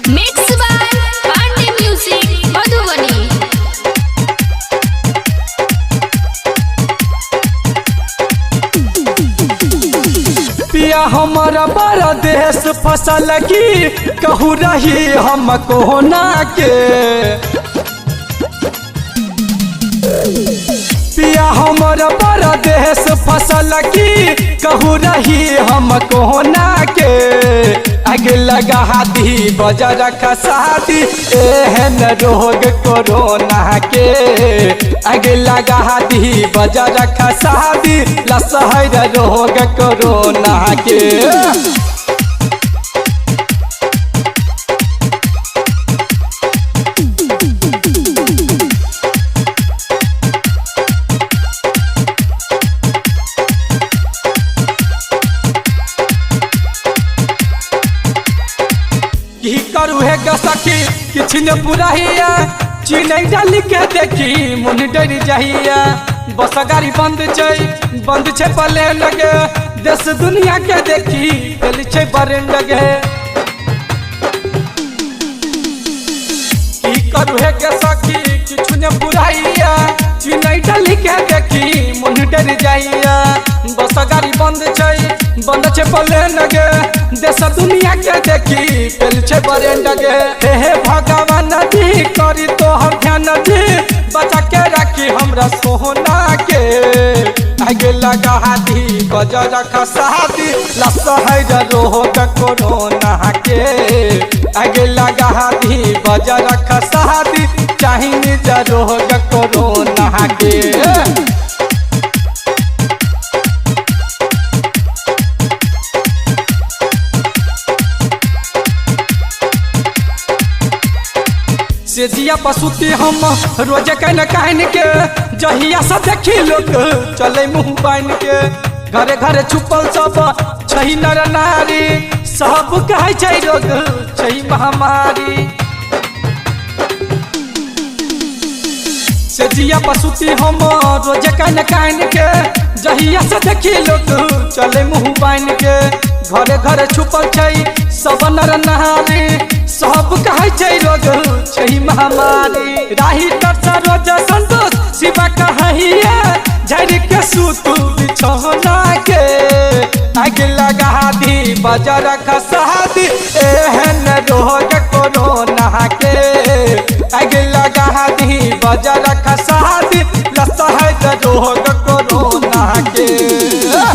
Mixed by Pandey Music, Madhubani. पिया हमारा बड़ा देश फसल की कहू रही हम कोना के। पिया हमारा बड़ा देश फसल की कहू रही हम कोना के। आगे लगा दी बजर खसादी एहन रोग कोरोना के। आगे लगा दी बजर खसादी लसहर रोग कोरोना के। की करू है सखी किछ न बुराहिया चिन्ह डाली के देखी मन डर जाइया। बस गाड़ी बंद छे पले लगे देश दुनिया के देखी फेल छे बरे लगे। की करू है सखी किछ न बुराहिया चिन्ह डाली के देखी मन डर जाइया। बस गाड़ी बंद छे पले लगे देश दुनिया के देखी फेल छे बरे लगे। हे भगवान जी करी तोहर ध्यान जी बचा के राखी हमरा सोना के। आगे लगा दी बजर खसादी लसहर रोग कोरोना के। आगे लगा दी बजर खसादी चाहिए रोग कोरोना के। से जिया पसुती हम रोज कहन के जहिया से देखी लोग चले मुँह बान के। घरे घरे छुपल सब छही नर नारी सब कहे छै रोग छही महामारी। से जिया पसुती हम रोज कहन के जहिया से देखी लोग चले मुँह बान के। घरे घरे छुपल छै सब नर नारी सब कहे छै रोग छही महामारी। राही तरसा रोज संतोष शिवा कहिया झड़ के सूतू बिछौना के। आगे लगा दी बजर खसादी एहन रोग कोरोना के। आगे लगा दी बजर खसादी लसहर रोग कोरोना के।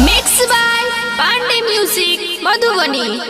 Mixed by Pandey Music, Madhubani.